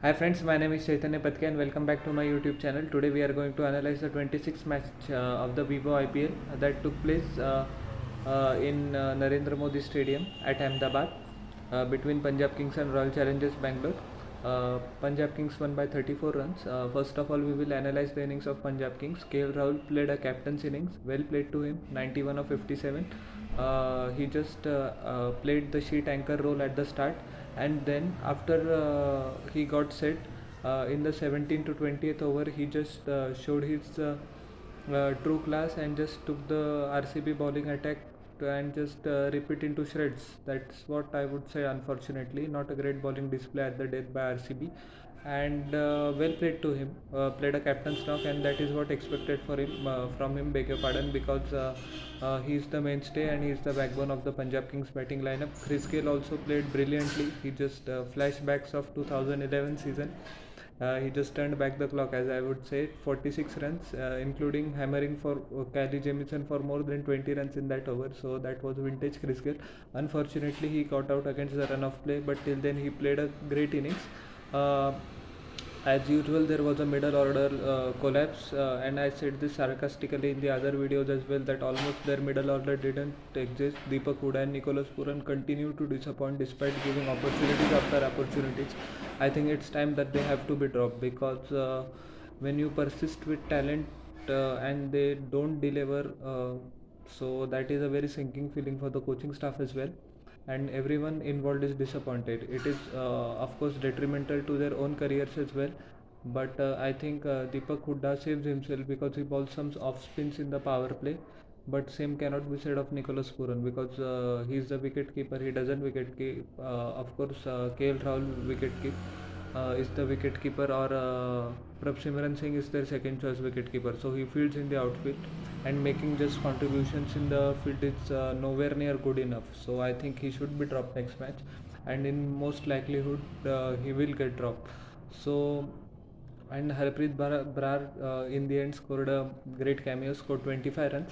Hi friends, my name is Chaitanya Patke and welcome back to my YouTube channel. Today we are going to analyze the 26th match of the Vivo IPL that took place in Narendra Modi Stadium at Ahmedabad between Punjab Kings and Royal Challengers Bangalore. Punjab Kings won by 34 runs. First of all, we will analyze the innings of Punjab Kings. KL Rahul played a captain's innings, well played to him, 91 of 57. He just played the sheet anchor role at the start, and then after he got set in the 17th to 20th over, he just showed his true class and just took the RCB bowling attack and just rip it into shreds. That's what I would say. Unfortunately, not a great bowling display at the death by RCB, and well played to him. Played a captain's knock, and that is what expected for him from him. Beg your pardon, because he's the mainstay and he's the backbone of the Punjab Kings batting lineup. Chris Gayle also played brilliantly. He just flashbacks of 2011 season. He just turned back the clock, as I would say. 46 runs, including hammering for Kelly Jamieson for more than 20 runs in that over. So that was vintage Chris Gayle. Unfortunately, he got out against the run of play, but till then he played a great innings. Uh, as usual, there was a middle order collapse, and I said this sarcastically in the other videos as well, that almost their middle order didn't exist. Deepak Hooda and Nicholas Puran continue to disappoint despite giving opportunities after opportunities. I think it's time that they have to be dropped, because when you persist with talent and they don't deliver, so that is a very sinking feeling for the coaching staff as well, and everyone involved is disappointed. It is of course detrimental to their own careers as well, but I think Deepak Hooda saves himself because he bowls some off spins in the power play, but same cannot be said of Nicholas Puran, because he is the wicket keeper. He doesn't wicket keep. Of course, KL Rahul wicket keep is the wicket keeper, or Prabh Singh is their second choice wicket keeper. So he fields in the outfield, and making just contributions in the field is nowhere near good enough. So I think he should be dropped next match, and in most likelihood he will get dropped. So, and Harpreet Brar in the end scored a great cameo, scored 25 runs.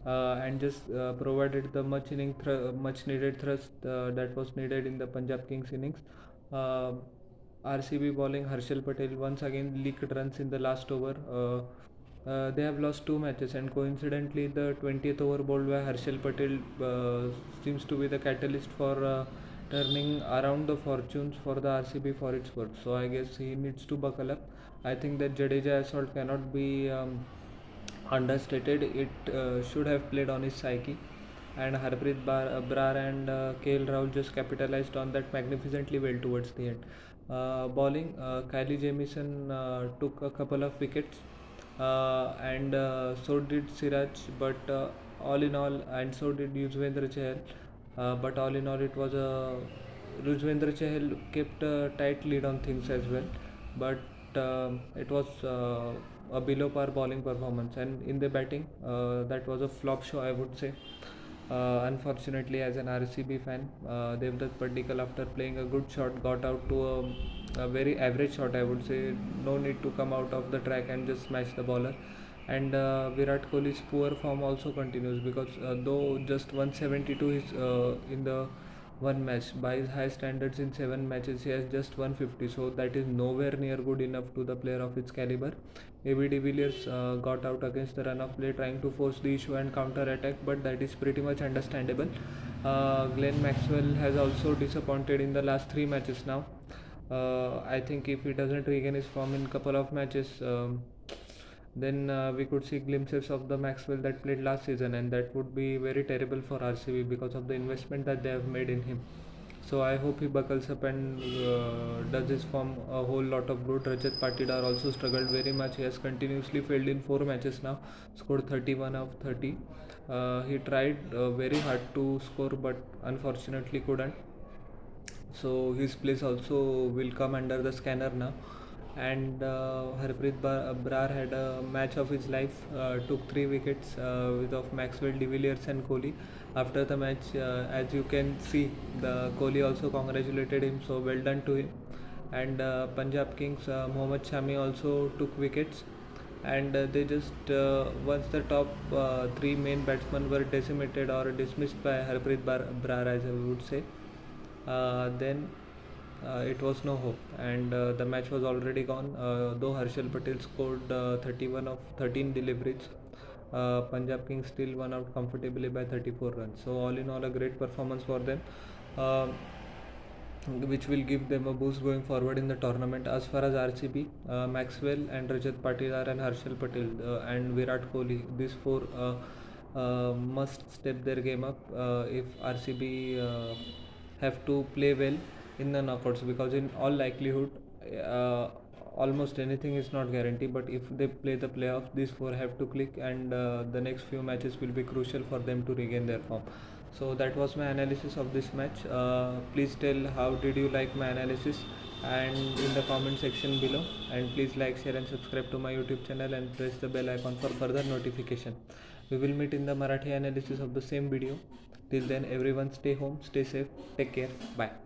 And just provided the much needed thrust that was needed in the Punjab Kings innings. Uh, RCB bowling Harshal Patel once again leaked runs in the last over. They have lost two matches, and coincidentally, the 20th over bowled by Harshal Patel seems to be the catalyst for turning around the fortunes for the RCB for its work. So I guess he needs to buckle up. I think that Jadeja assault cannot be understated. It should have played on his psyche, and Brar and KL Rahul just capitalized on that magnificently well towards the end. Bowling, Kylie Jamieson took a couple of wickets, and so did Siraj, but all in all, and so did Yuzvendra Chahal. But all in all, it was a Yuzvendra Chahal kept a tight lead on things as well, but it was a below par bowling performance, and in the batting, that was a flop show, I would say. Unfortunately, as an RCB fan, Devdutt Padikkal, after playing a good shot, got out to a very average shot, I would say. No need to come out of the track and just smash the bowler. And Virat Kohli's poor form also continues, because though just 172 is in the one match, by his high standards in 7 matches he has just 150, so that is nowhere near good enough to the player of its caliber. AB de Villiers got out against the run of play, trying to force the issue and counter attack, but that is pretty much understandable. Glenn Maxwell has also disappointed in the last 3 matches now. I think if he doesn't regain his form in couple of matches, then we could see glimpses of the Maxwell that played last season, and that would be very terrible for RCB because of the investment that they have made in him. So I hope he buckles up and does his form a whole lot of good. Rajat Patidar also struggled very much. He has continuously failed in 4 matches now, scored 31 of 30. He tried very hard to score, but unfortunately couldn't. So his place also will come under the scanner now. And Brar had a match of his life, took 3 wickets with of Maxwell, De Villiers and Kohli. After the match, as you can see, the Kohli also congratulated him, so well done to him. And Punjab Kings, Mohammad Shami also took wickets, and they just once the top three main batsmen were decimated or dismissed by Brar, as I would say, then it was no hope, and the match was already gone. Though Harshal Patel scored 31 of 13 deliveries, Punjab Kings still won out comfortably by 34 runs. So all in all, a great performance for them. Which will give them a boost going forward in the tournament. As far as RCB, Maxwell and Rajat Patidar and Harshal Patel and Virat Kohli, these four must step their game up if RCB have to play well in the knockouts, because in all likelihood uh, almost anything is not guaranteed, but if they play the playoff, these four have to click, and the next few matches will be crucial for them to regain their form. So that was my analysis of this match. Please tell how did you like my analysis, and in the comment section below, and please like, share and subscribe to my YouTube channel and press the bell icon for further notification. We will meet in the Marathi analysis of the same video. Till then, everyone stay home, stay safe, take care, bye.